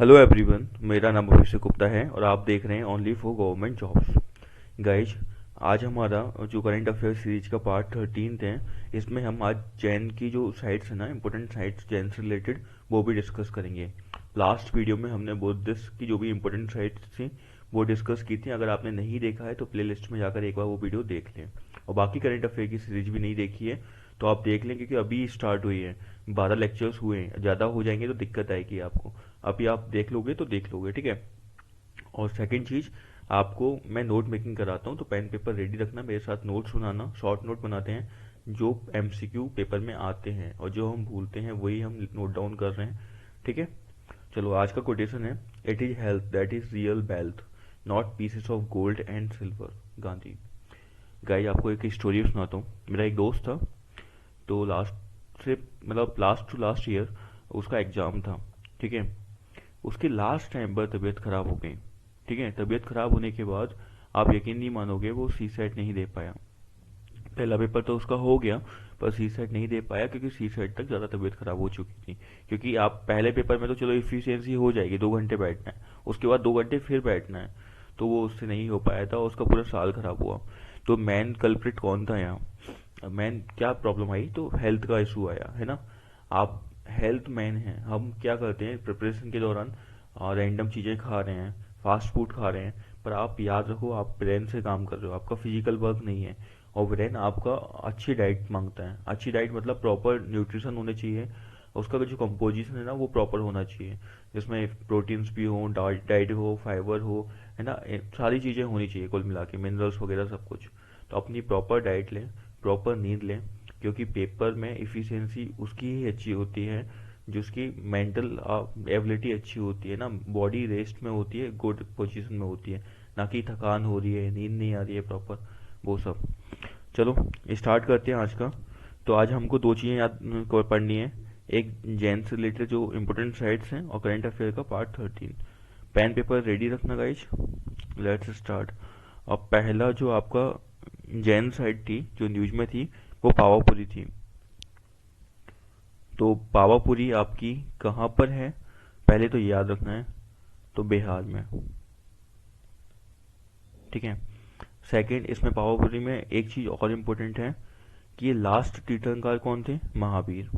Hello everyone, मेरा नाम अभिषेक गुप्ता है और आप देख रहे हैं only for government jobs. Guys, आज हमारा जो करंट अफेयर सीरीज का पार्ट 13 है, इसमें हम आज जैन की जो साइट्स है ना, इंपॉर्टेंट साइट्स जैन से रिलेटेड, वो भी डिस्कस करेंगे। लास्ट वीडियो में हमने बुद्धिस्ट की जो भी इंपॉर्टेंट साइट्स थी वो डिस्कस की थी। अगर आपने नहीं देखा है तो प्ले लिस्ट में जाकर एक बार वो वीडियो देख लें, और बाकी करंट अफेयर की सीरीज भी नहीं देखी है तो आप देख लें, क्योंकि अभी स्टार्ट हुई है। 12 लेक्चर्स हुए हैं, ज़्यादा हो जाएंगे तो दिक्कत आएगी आपको। अभी आप देख लोगे तो देख लोगे, ठीक है। और सेकंड चीज़, आपको मैं नोट मेकिंग कराता हूँ तो पेन पेपर रेडी रखना, मेरे साथ नोट्स बनाना। शॉर्ट नोट बनाते हैं जो एमसीक्यू पेपर में आते हैं, और जो हम भूलते हैं वही हम नोट डाउन कर रहे हैं, ठीक है। चलो, आज का कोटेशन है, it is health that is real wealth, not pieces of gold and silver, Gandhi. Guys, आपको एक स्टोरी सुनाता हूँ। मेरा एक दोस्त था, तो लास्ट टू लास्ट ईयर उसका एग्जाम था, ठीक है। उसकी लास्ट टाइम पर तबीयत खराब हो गई, ठीक है। तबीयत खराब होने के बाद आप यकीन नहीं मानोगे, वो सी सेट नहीं दे पाया। पहला पेपर तो उसका हो गया, पर सी सेट नहीं दे पाया क्योंकि सी सेट तक ज़्यादा तबीयत खराब हो चुकी थी। क्योंकि आप पहले पेपर में तो चलो इफिशियंसी हो जाएगी, 2 घंटे बैठना है, उसके बाद 2 घंटे फिर बैठना है, तो वो उससे नहीं हो पाया था, उसका पूरा साल खराब हुआ। तो मेन कल्प्रिट कौन था यहाँ? मेन क्या प्रॉब्लम आई? तो हेल्थ का इशू आया, है ना। आप, हेल्थ मेन है। हम क्या करते हैं प्रिपरेशन के दौरान? रैंडम चीज़ें खा रहे हैं, फास्ट फूड खा रहे हैं, पर आप याद रखो, आप ब्रेन से काम कर रहे हो, आपका फिजिकल वर्क नहीं है। और ब्रेन आपका अच्छी डाइट मांगता है। अच्छी डाइट मतलब प्रॉपर न्यूट्रिशन होने चाहिए, उसका जो कंपोजिशन है ना वो प्रॉपर होना चाहिए, जिसमें प्रोटीन्स भी हो, डाइट हो, फाइबर हो, है ना, सारी चीज़ें होनी चाहिए कुल मिला के, मिनरल्स वगैरह सब कुछ। तो अपनी प्रॉपर डाइट लें, प्रॉपर नींद लें, क्योंकि पेपर में इफ़िशियंसी उसकी ही अच्छी होती है जिसकी मेंटल एबिलिटी अच्छी होती है ना, बॉडी रेस्ट में होती है, गुड पोजीशन में होती है, ना कि थकान हो रही है, नींद नहीं आ रही है प्रॉपर, वो सब। चलो, स्टार्ट करते हैं आज का। तो आज हमको दो चीज़ें याद पढ़नी है, एक जैन से रिलेटेड जो इम्पोर्टेंट साइट्स हैं, और करंट अफेयर का पार्ट 13। पेन पेपर रेडी रखना गाइज, लेट्स स्टार्ट। अब पहला जो आपका जैन साइट थी जो न्यूज में थी, वो पावापुरी थी। तो पावापुरी आपकी कहाँ पर है, पहले तो याद रखना है, तो बिहार में, ठीक है। सेकंड, इसमें पावापुरी में एक चीज़ और इम्पोर्टेंट है कि ये लास्ट तीर्थंकर कौन थे? महावीर,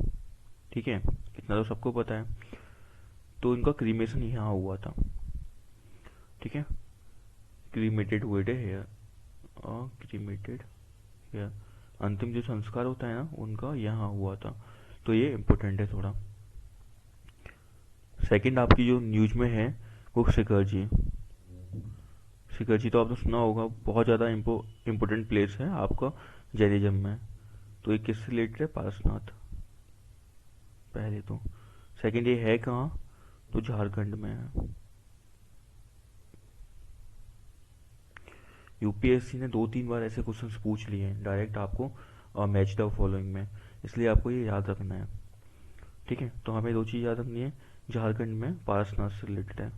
ठीक है। इतना तो सबको पता है। तो इनका क्रीमेशन यहाँ हुआ था, ठीक है। क्रीमेटेड हुए थे हेयर, क्रीमेटेड हेयर, अंतिम जो संस्कार होता है ना उनका यहाँ हुआ था। तो ये इम्पोर्टेंट है थोड़ा। सेकंड आपकी जो न्यूज में है, वो शिखर जी। शिखर जी तो आपने सुना होगा, बहुत ज़्यादा इम्पोर्टेंट प्लेस है आपका जैनिज्म में। तो ये किससे रिलेटेड है? पारसनाथ, पहले तो। सेकंड, ये है कहाँ? तो झारखंड में है। यूपीएससी ने 2-3 बार ऐसे क्वेश्चंस पूछ लिए हैं डायरेक्ट आपको मैच द फॉलोइंग में, इसलिए आपको ये याद रखना है, ठीक है। तो हमें दो चीज़ याद रखनी है, झारखंड में पारसनाथ से रिलेटेड है।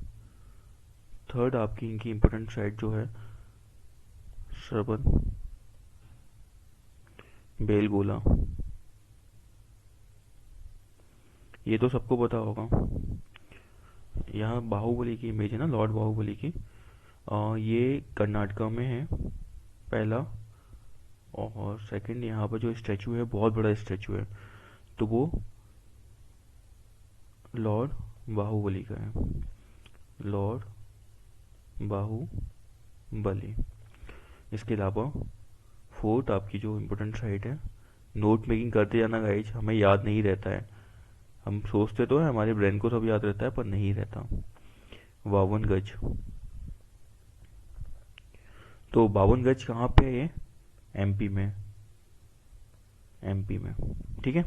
थर्ड आपकी इनकी इम्पोर्टेंट साइट जो है, श्रवण बेलगोला, ये तो सबको पता होगा। यहाँ बाहुबली की इमेज है ना, लॉर्ड बाहुबली की। ये कर्नाटका में है, पहला। और सेकंड, यहाँ पर जो स्टैचू है, बहुत बड़ा स्टैचू है, तो वो लॉर्ड बाहुबली का है, लॉर्ड बाहुबली। इसके अलावा फोर्थ आपकी जो इम्पोर्टेंट साइट है, नोट मेकिंग करते जाना गाइज, हमें याद नहीं रहता है। हम सोचते तो है हमारे ब्रेन को सब याद रहता है, पर नहीं रहता। 52 गज। तो 52 गज कहाँ पे है ये? एमपी में, एमपी में, ठीक है।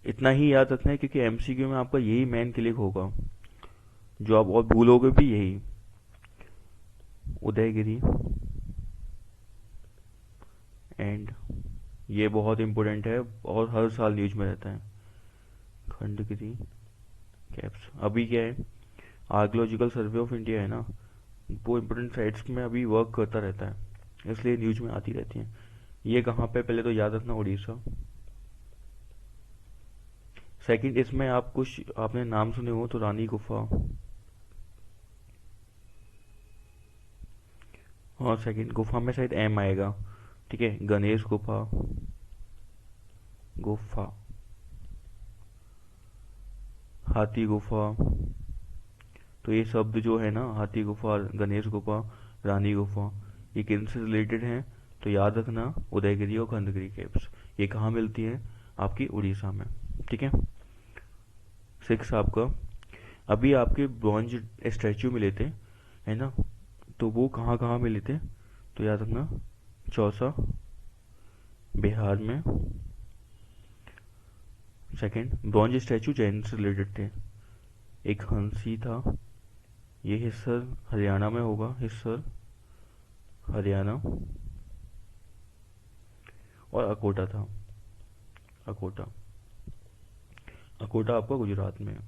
इतना ही याद रखना है, क्योंकि एमसीक्यू में आपका यही मेन क्लिक होगा, जो आप और भूलोगे भी यही। उदयगिरी एंड, ये बहुत इंपॉर्टेंट है और हर साल न्यूज में रहता है। खंडगिरी कैप्स, अभी क्या है, आर्कोलॉजिकल सर्वे ऑफ इंडिया है ना, वो इम्पोर्टेंट साइट्स में अभी वर्क करता रहता है, इसलिए न्यूज में आती रहती है। ये कहाँ पे, पहले तो याद रखना, उड़ीसा। सेकंड, इसमें आप कुछ आपने नाम सुने हो तो, रानी गुफा, और सेकंड गुफा में शायद एम आएगा, ठीक है, गणेश गुफा, गुफा, हाथी गुफा। तो ये शब्द जो है ना, हाथी गुफा, गणेश गुफा, रानी गुफा, ये किनसे रिलेटेड हैं? तो याद रखना, उदयगिरी और खंडगिरी केव्स। ये कहाँ मिलती है? आपकी उड़ीसा में, ठीक है। 6 आपका, अभी आपके ब्रॉन्ज स्टैचू मिले थे, है ना, तो वो कहाँ कहाँ मिले थे? तो याद रखना, चौसा, बिहार में। सेकंड, ब्रॉन्ज स्टैचू जैन से रिलेटेड थे। एक हंसी था, ये हिस्सर हरियाणा में होगा, हिस्सर हरियाणा। और अकोटा था, अकोटा, अकोटा आपका गुजरात में है।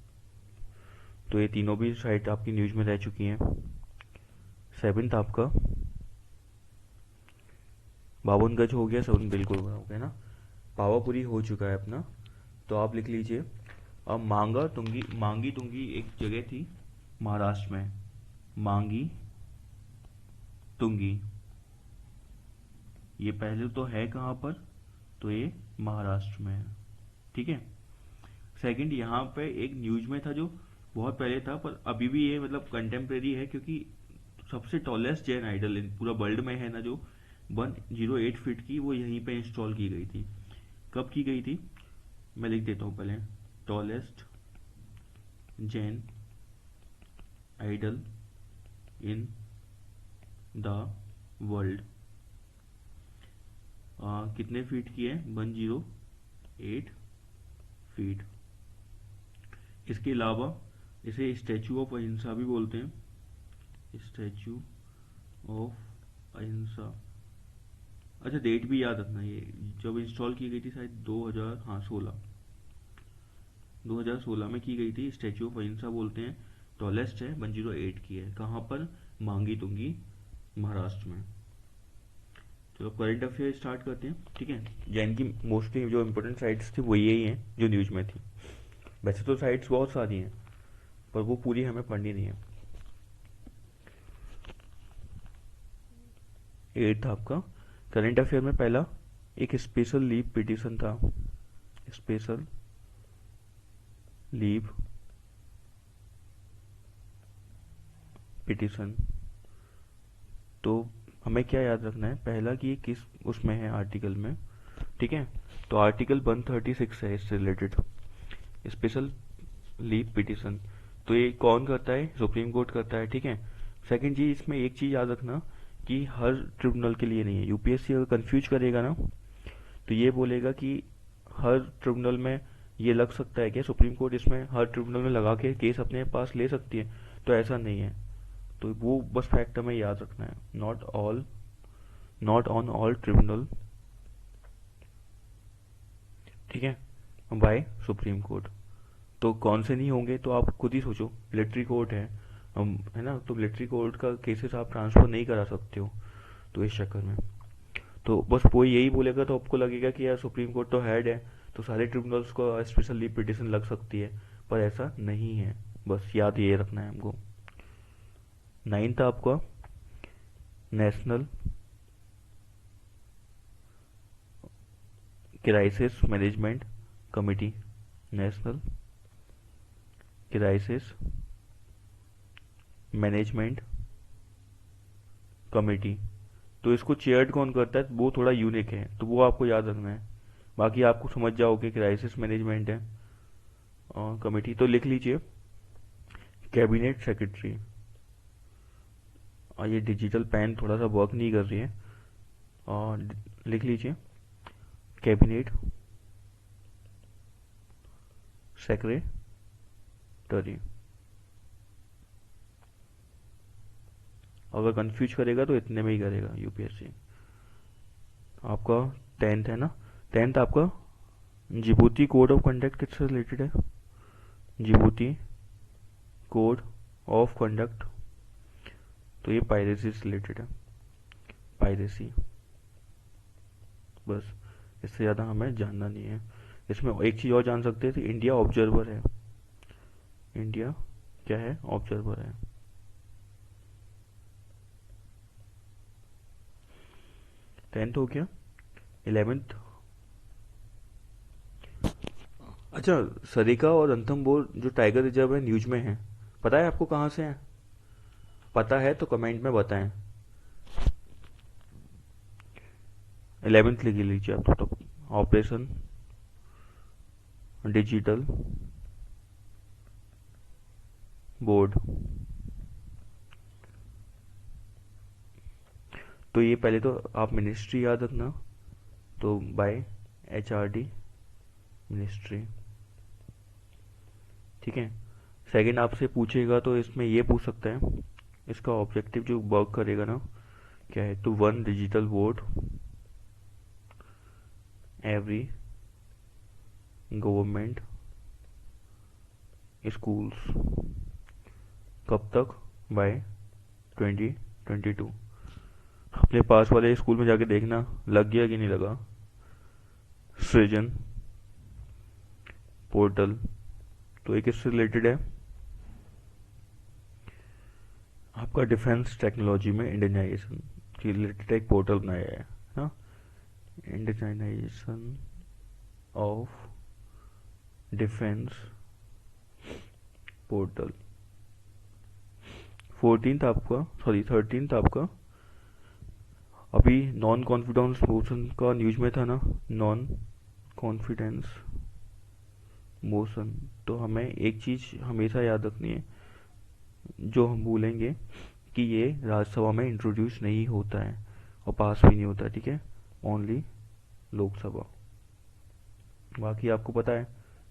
तो ये तीनों भी साइट आपकी न्यूज में रह चुकी हैं। 7th आपका बावन गज हो गया, 7 बिल्कुल हो गया ना। पावापुरी हो चुका है अपना। तो आप लिख लीजिए, अब मांगी तुंगी एक जगह थी महाराष्ट्र में, मांगी तुंगी, ये पहले तो है कहाँ पर? तो ये महाराष्ट्र में है, ठीक है। सेकंड, यहाँ पे एक न्यूज में था जो बहुत पहले था, पर अभी भी ये मतलब कंटेम्प्रेरी है, क्योंकि सबसे टॉलेस्ट जैन आइडल पूरा वर्ल्ड में है ना, जो 108 फीट की, वो यहीं पे इंस्टॉल की गई थी। कब की गई थी? मैं लिख देता हूँ पहले, tallest Jain idol in the world. कितने फीट की है? 108 फीट। इसके अलावा इसे स्टैचू ऑफ अहिंसा भी बोलते हैं, स्टैचू ऑफ अहिंसा। अच्छा, डेट भी याद रखना, ये जब इंस्टॉल की गई थी शायद 2016 में की गई थी। स्टैचू ऑफ अहिंसा बोलते हैं, टॉलेस्ट है, 108 की है। कहाँ पर? मांगी तुंगी, महाराष्ट्र में। चलो करंट अफेयर स्टार्ट करते हैं, ठीक है। जैन की मोस्टली जो इम्पोर्टेंट साइट्स थी वो यही हैं जो न्यूज में थी। वैसे तो साइट्स बहुत सारी हैं, पर वो पूरी हमें पढ़नी नहीं है। 8 आपका करंट अफेयर में पहला एक स्पेशल लीव पिटीशन था, स्पेशल लीव पिटीशन। तो हमें क्या याद रखना है? पहला कि ये किस उसमें है, आर्टिकल में, ठीक है। तो आर्टिकल 136 है इससे रिलेटेड, स्पेशल लीव पिटीशन। तो ये कौन करता है? सुप्रीम कोर्ट करता है, ठीक है। सेकंड चीज, इसमें एक चीज याद रखना कि हर ट्रिब्यूनल के लिए नहीं है। यूपीएससी अगर कंफ्यूज करेगा ना, तो ये बोलेगा कि हर ट्रिब्यूनल में ये लग सकता है क्या? सुप्रीम कोर्ट इसमें हर ट्रिब्यूनल में लगा के केस अपने पास ले सकती है, तो ऐसा नहीं है। तो वो बस फैक्ट हमें याद रखना है, नॉट ऑन ऑल ट्रिब्यूनल, ठीक है, बाय सुप्रीम कोर्ट। तो कौन से नहीं होंगे? तो आप खुद ही सोचो, मिलिट्री कोर्ट है, है ना, तो मिलिट्री कोर्ट का केसेस आप ट्रांसफर नहीं करा सकते हो, तो इस चक्कर में। तो बस वो यही बोलेगा तो आपको लगेगा कि यार सुप्रीम कोर्ट तो हेड है, तो सारे ट्रिब्यूनल्स को स्पेशल लीव पिटिशन लग सकती है, पर ऐसा नहीं है। बस याद ये रखना है हमको। 9th आपका national crisis management committee, national crisis management committee. तो इसको चेयर्ड कौन करता है? वो थोड़ा यूनिक है, तो वो आपको याद रखना है। बाकी आपको समझ जाओगे, क्राइसिस मैनेजमेंट है और कमेटी। तो लिख लीजिए कैबिनेट सेक्रेटरी। और ये डिजिटल पेन थोड़ा सा वर्क नहीं कर रही है, और लिख लीजिए कैबिनेट सेक्रेटरी। अगर कंफ्यूज करेगा तो इतने में ही करेगा यूपीएससी। आपका 10th है ना, 10th आपका जिबूती कोड ऑफ कंडक्ट किससे रिलेटेड है? जिबूती कोड ऑफ कंडक्ट, तो ये पायरेसी से रिलेटेड है, पायरेसी। बस, इससे ज़्यादा हमें जानना नहीं है। इसमें एक चीज़ और जान सकते थे, इंडिया ऑब्जर्वर है। इंडिया क्या है? ऑब्जर्वर है। 10th हो गया, 11th। अच्छा, सरिका और रणथंभौर जो टाइगर रिजर्व है न्यूज में है, पता है आपको कहाँ से है? पता है तो कमेंट में बताएं। 11th लिख लीजिए आप तो। Operation digital board. तो ये पहले तो आप मिनिस्ट्री याद रखना, तो बाय HRD मिनिस्ट्री, ठीक है। सेकंड आपसे पूछेगा तो इसमें ये पूछ सकता है, इसका ऑब्जेक्टिव जो वर्क करेगा ना क्या है, तो one digital board every government schools. कब तक? बाय 2022। अपने पास वाले स्कूल में जाके देखना लग गया कि नहीं लगा। सृजन पोर्टल, तो ये किससे रिलेटेड है? आपका डिफेंस टेक्नोलॉजी में इंडियनाइजेशन के रिलेटेड एक पोर्टल बनाया है ना, Indianisation of defence portal. 14th आपका, सॉरी 13th आपका अभी नॉन कॉन्फिडेंस मोशन का न्यूज में था ना, नॉन कॉन्फिडेंस मोशन। तो हमें एक चीज हमेशा याद रखनी है, जो हम भूलेंगे कि ये राज्यसभा में इंट्रोड्यूस नहीं होता है और पास भी नहीं होता है, ठीक है, ओनली लोकसभा। बाकी आपको पता है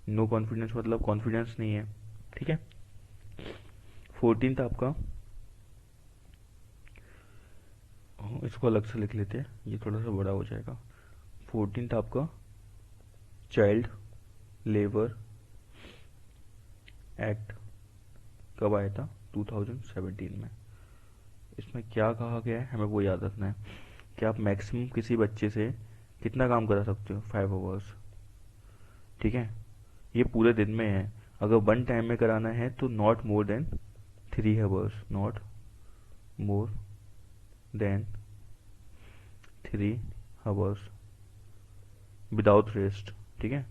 नो कॉन्फिडेंस मतलब कॉन्फिडेंस नहीं है, ठीक है। 14th आपका, इसको अलग से लिख लेते हैं, ये थोड़ा सा बड़ा हो जाएगा। 14th आपका चाइल्ड लेबर एक्ट कब आया था? 2017 में। इसमें क्या कहा गया है हमें वो याद रखना है कि आप मैक्सिमम किसी बच्चे से कितना काम करा सकते हो, 5 आवर्स, ठीक है। ये पूरे दिन में है, अगर वन टाइम में कराना है तो not more than 3 hours, not more than 3 hours without rest, ठीक है।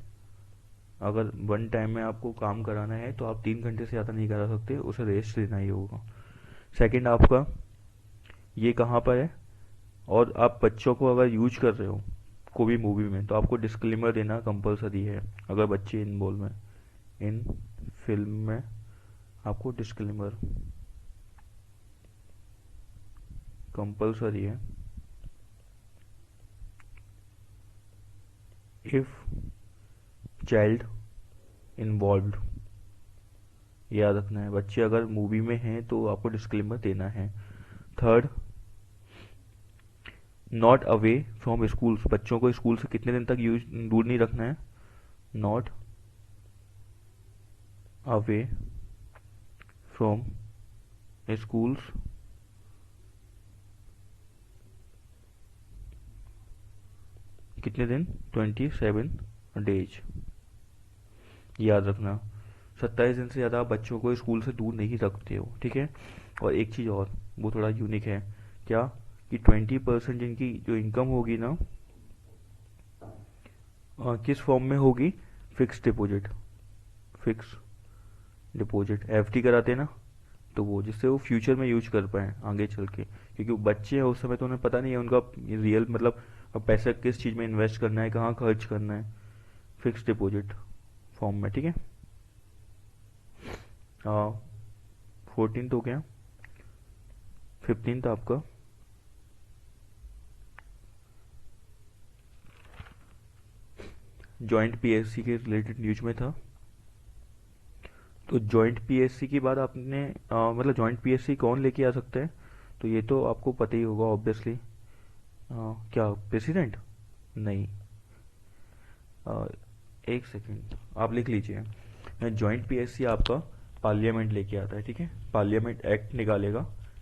अगर वन टाइम में आपको काम कराना है तो आप 3 घंटे से ज़्यादा नहीं करा सकते, उसे रेस्ट देना ही होगा। सेकंड आपका ये कहाँ पर है, और आप बच्चों को अगर यूज कर रहे हो कोई भी मूवी में तो आपको डिस्क्लेमर देना कंपलसरी है। अगर बच्चे इन्वॉल्व में इन फिल्म में आपको डिस्क्लेमर कंपलसरी है। इफ चाइल्ड इन्वॉल्व्ड, याद रखना है, बच्चे अगर मूवी में हैं तो आपको डिस्क्लेमर देना है। Third, not away from schools, बच्चों को स्कूल से कितने दिन तक यूज दूर नहीं रखना है, नॉट अवे फ्रॉम स्कूल्स कितने दिन, 27 डेज, याद रखना। 27 दिन से ज़्यादा आप बच्चों को स्कूल से दूर नहीं रखते हो, ठीक है। और एक चीज़ और, वो थोड़ा यूनिक है, क्या कि 20% जिनकी जो इनकम होगी ना, किस फॉर्म में होगी, fix deposit, fix deposit FD कराते हैं ना, तो वो जिससे वो फ्यूचर में यूज कर पाए आगे चल के, क्योंकि वो बच्चे हैं उस समय तो उन्हें पता नहीं है उनका रियल मतलब अब पैसा किस चीज़ में इन्वेस्ट करना है, कहाँ खर्च करना है, फिक्स डिपॉजिट फॉर्म में, ठीक है। 14th हो गया। 15th आपका जॉइंट PSC के रिलेटेड न्यूज में था। तो जॉइंट PSC की बात आपने मतलब जॉइंट PSC कौन लेके आ सकता है, तो ये तो आपको पता ही होगा ऑब्वियसली। क्या प्रेसिडेंट? नहीं, आ, एक सेकेंड आप लिख लीजिए। जॉइंट PSC आपका पार्लियामेंट लेके आता है, ठीक है, पार्लियामेंट एक्ट निकालेगा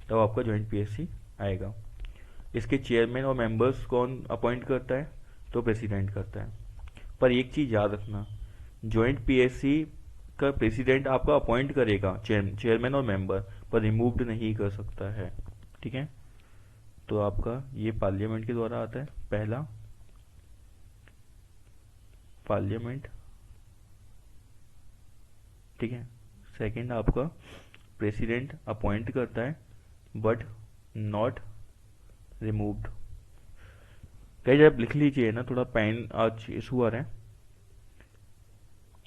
तब आपका जॉइंट PSC आएगा। इसके चेयरमैन और मेंबर्स कौन अपॉइंट करता है, तो प्रेसिडेंट करता है। पर एक चीज़ याद रखना, जॉइंट PSC का प्रेसिडेंट आपका अपॉइंट करेगा चेयरमैन और मेंबर, पर रिमूव्ड नहीं कर सकता है, ठीक है। तो आपका ये पार्लियामेंट के द्वारा आता है, पहला पार्लियामेंट, ठीक है। सेकंड आपका प्रेसिडेंट अपॉइंट करता है बट नॉट रिमूव्ड। कहीं जब लिख लीजिए ना, थोड़ा पेन आज इशू आ रहा है,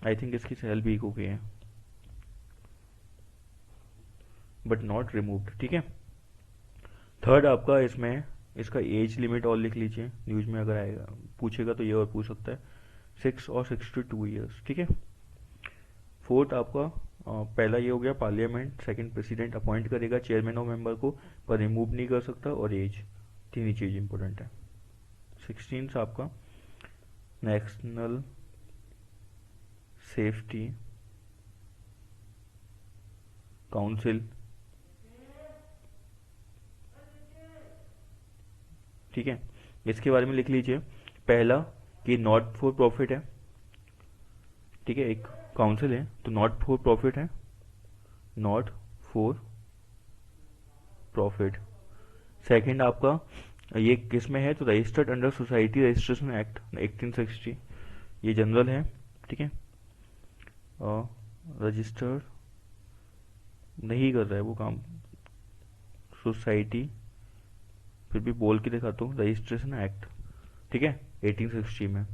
आई थिंक इसकी सेल वीक हो गई है, बट नॉट रिमूव्ड, ठीक है। थर्ड आपका इसमें इसका एज लिमिट और लिख लीजिए, न्यूज में अगर आएगा पूछेगा तो ये और पूछ सकता है, 6 और 62 ईयर्स, ठीक है। फोर्थ आपका पहला ये हो गया पार्लियामेंट, सेकंड प्रेसिडेंट अपॉइंट करेगा चेयरमैन और मेंबर को पर रिमूव नहीं कर सकता, और एज, तीन ही चीज इंपॉर्टेंट है। 16 आपका नेशनल सेफ्टी काउंसिल, ठीक है। इसके बारे में लिख लीजिए, पहला कि नॉट फॉर प्रॉफिट है, ठीक है, एक काउंसिल है तो नॉट फॉर प्रॉफिट है, नॉट फॉर प्रॉफिट। सेकंड आपका ये किस में है, तो registered under society registration act 1860, ये जनरल है, ठीक है। रजिस्टर्ड नहीं कर रहा है वो काम, सोसाइटी, फिर भी बोल के दिखाता हूँ, रजिस्ट्रेशन एक्ट, ठीक है, 1860 में।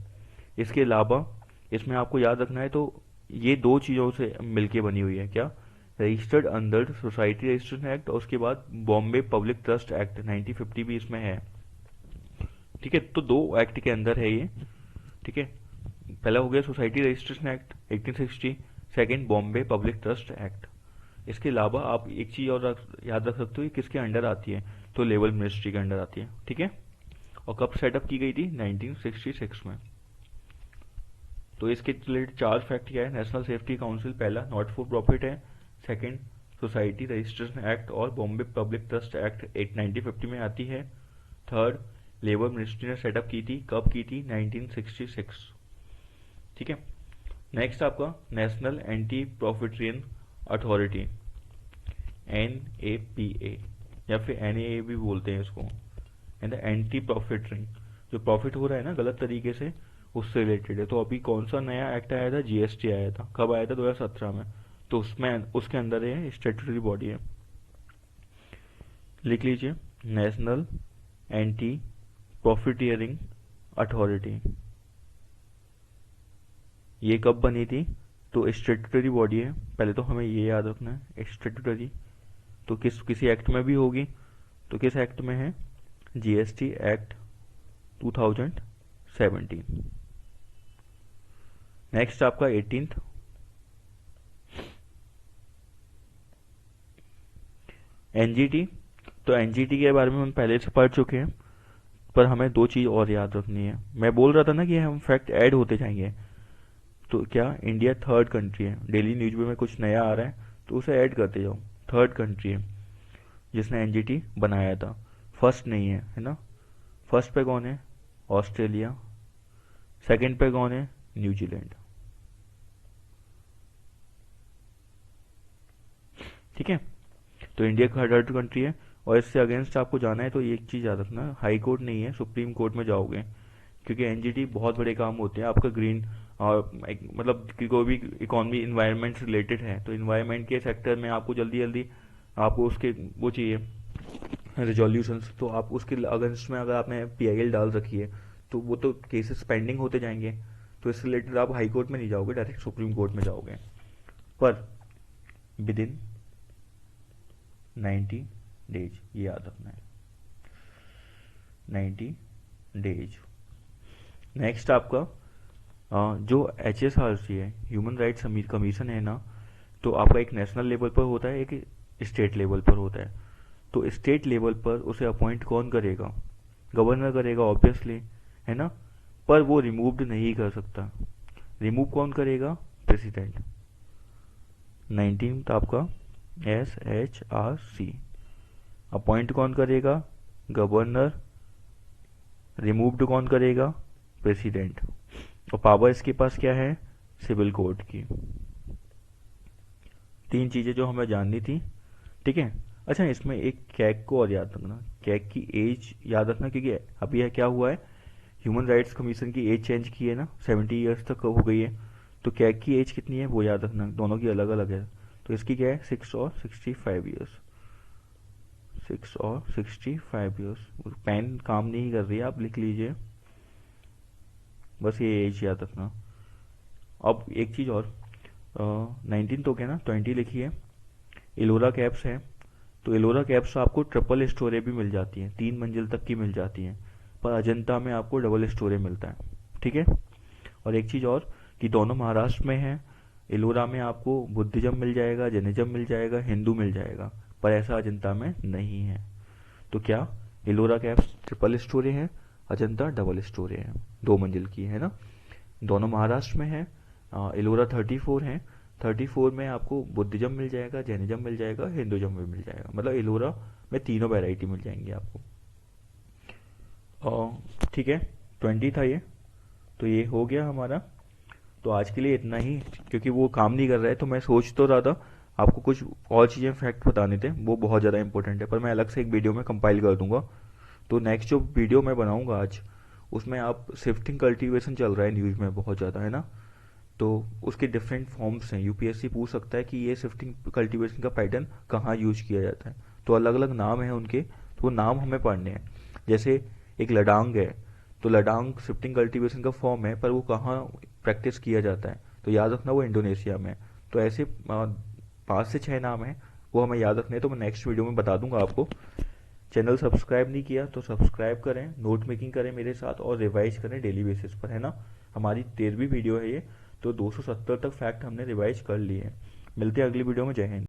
इसके अलावा इसमें आपको याद रखना है, तो ये दो चीज़ों से मिलके बनी हुई है, क्या, registered under society registration act, और उसके बाद बॉम्बे पब्लिक ट्रस्ट एक्ट 1950 भी इसमें है, ठीक है। तो दो एक्ट के अंदर है ये, ठीक है। पहला हो गया society registration act 1860, second Bombay public trust act. इसके अलावा आप एक चीज और याद रख सकते हो, ये किसके अंडर आती है, तो लेबर मिनिस्ट्री के अंडर आती है, ठीक है। और कब सेटअप की गई थी, 1966 में। तो इसके रिलेटेड चार फैक्ट क्या है, नेशनल सेफ्टी काउंसिल पहला नॉट फॉर प्रॉफिट है, सेकंड सोसाइटी रजिस्ट्रेशन एक्ट और बॉम्बे पब्लिक ट्रस्ट एक्ट 1950 में आती है, थर्ड लेबर मिनिस्ट्री ने सेटअप की थी, कब की थी, 1966, ठीक है। नेक्स्ट आपका नेशनल एंटी प्रॉफिटेरियन अथॉरिटी, NAPA, या फिर NAA भी बोलते हैं इसको, एंड एंटी प्रॉफिटरिंग, जो प्रॉफिट हो रहा है ना गलत तरीके से, उससे रिलेटेड है। तो अभी कौन सा नया एक्ट आया था, GST आया था, कब आया था, 2017 में, तो उसमें उसके अंदर ये स्टेटूटरी बॉडी है, लिख लीजिए, नेशनल एंटी प्रॉफिटियरिंग अथॉरिटी। ये कब बनी थी, तो स्टेटूटरी बॉडी है, पहले तो हमें ये याद रखना है, स्टेटूटरी तो किसी एक्ट में भी होगी, तो किस एक्ट में है, GST एक्ट 2017। नेक्स्ट आपका 18th NGT, तो NGT के बारे में हम पहले से पढ़ चुके हैं, पर हमें दो चीज और याद रखनी है। मैं बोल रहा था ना कि हम फैक्ट ऐड होते जाएंगे, तो क्या, इंडिया थर्ड कंट्री है, डेली न्यूज में कुछ नया आ रहा है तो उसे ऐड करते जाओ, थर्ड कंट्री है जिसने NGT बनाया था, फर्स्ट नहीं है ना। फर्स्ट पे कौन है, ऑस्ट्रेलिया, सेकंड पे कौन है, न्यूजीलैंड, ठीक है। तो इंडिया का थर्ड कंट्री है, और इससे अगेंस्ट आपको जाना है तो एक चीज याद रखना, हाई कोर्ट नहीं है, सुप्रीम कोर्ट में जाओगे, क्योंकि NGT बहुत बड़े काम होते हैं आपका ग्रीन, और मतलब कि कोई भी इकोनॉमी इन्वायरमेंट से रिलेटेड है, तो इन्वायरमेंट के सेक्टर में आपको जल्दी जल्दी आपको उसके वो चाहिए रिजोल्यूशंस, तो आप उसके अगेंस्ट में अगर आपने PIL डाल रखी है तो वो तो केसेस पेंडिंग होते जाएंगे, तो इससे रिलेटेड आप हाई कोर्ट में नहीं जाओगे, डायरेक्ट सुप्रीम कोर्ट में जाओगे, पर विद इन 90 डेज, ये याद रखना है, 90 डेज। नेक्स्ट आपका जो HSRC है, ह्यूमन राइट्स कमीशन है ना, तो आपका एक नेशनल लेवल पर होता है, एक स्टेट लेवल पर होता है। तो स्टेट लेवल पर उसे अपॉइंट कौन करेगा, गवर्नर करेगा ऑब्वियसली, है ना, पर वो रिमूव्ड नहीं कर सकता, रिमूव कौन करेगा, प्रेसिडेंट। 19th आपका SHRC, अपॉइंट कौन करेगा, गवर्नर, रिमूव्ड कौन करेगा, प्रेसिडेंट, और पावर इसके पास क्या है, सिविल कोड की। तीन चीजें जो हमें जाननी थी, ठीक है। अच्छा, इसमें एक कैग को और याद रखना, कैग की एज याद रखना, क्योंकि अभी यह क्या हुआ है, ह्यूमन राइट्स कमीशन की एज चेंज की है ना, 70 ईयर्स तक हो गई है। तो कैग की एज कितनी है वो याद रखना, दोनों की अलग अलग है। तो इसकी क्या है, 6 और 65 ईयर्स, 6 और 65 ईयर्स। पेन काम नहीं कर रही है, आप लिख लीजिए, बस ये एज याद रखना। अब एक चीज़ और, 19 तो क्या ना, 20 लिखिए। एलोरा कैब्स है, तो एलोरा कैब्स आपको ट्रिपल स्टोरी भी मिल जाती हैं, 3 मंजिल तक की मिल जाती हैं, पर अजंता में आपको डबल स्टोरी मिलता है। ठीक है। और एक चीज़ और, कि दोनों महाराष्ट्र में है। एलोरा में आपको बुद्धिज्म मिल जाएगा, जैनिज्म मिल जाएगा, हिंदू मिल जाएगा, पर ऐसा अजंता में नहीं है। तो क्या, एलोरा कैब्स ट्रिपल स्टोरी है, अजंता डबल स्टोरी है, 2 मंजिल की है ना। दोनों महाराष्ट्र में है। एलोरा 34 है, 34 में आपको बुद्धिज्म मिल जाएगा, जैनिज्म मिल जाएगा, हिंदुज्म भी मिल जाएगा, मतलब एलोरा में तीनों वैरायटी मिल जाएंगी आपको। ठीक है, 20 था ये, तो ये हो गया हमारा। तो आज के लिए इतना ही, क्योंकि वो काम नहीं कर रहा है, तो मैं सोच तो रहा था आपको कुछ और चीज़ें फैक्ट बताने थे, वो बहुत ज़्यादा इंपॉर्टेंट है, पर मैं अलग से एक वीडियो में कंपाइल कर दूंगा। तो नेक्स्ट जो वीडियो मैं बनाऊंगा आज, उसमें आप शिफ्टिंग कल्टीवेशन चल रहा है न्यूज़ में बहुत ज़्यादा, है ना। तो उसके डिफरेंट फॉर्म्स हैं, यूपीएससी पूछ सकता है कि ये शिफ्टिंग कल्टीवेशन का पैटर्न कहाँ यूज किया जाता है, तो अलग अलग नाम है उनके, तो वो नाम हमें पढ़ने हैं। जैसे एक लडांग है, तो लडांग शिफ्टिंग कल्टीवेशन का फॉर्म है, पर वो कहाँ प्रैक्टिस किया जाता है, तो याद रखना वो इंडोनेशिया में है। तो ऐसे 5 से 6 नाम हैं, वो हमें याद रखने हैं, तो मैं नेक्स्ट वीडियो में बता दूंगा आपको। चैनल सब्सक्राइब नहीं किया तो सब्सक्राइब करें, नोट मेकिंग करें मेरे साथ, और रिवाइज करें डेली बेसिस पर, है ना। हमारी 13वीं वीडियो है ये, तो 270 तक फैक्ट हमने रिवाइज कर लिए हैं। मिलते हैं अगली वीडियो में। जय हिंद।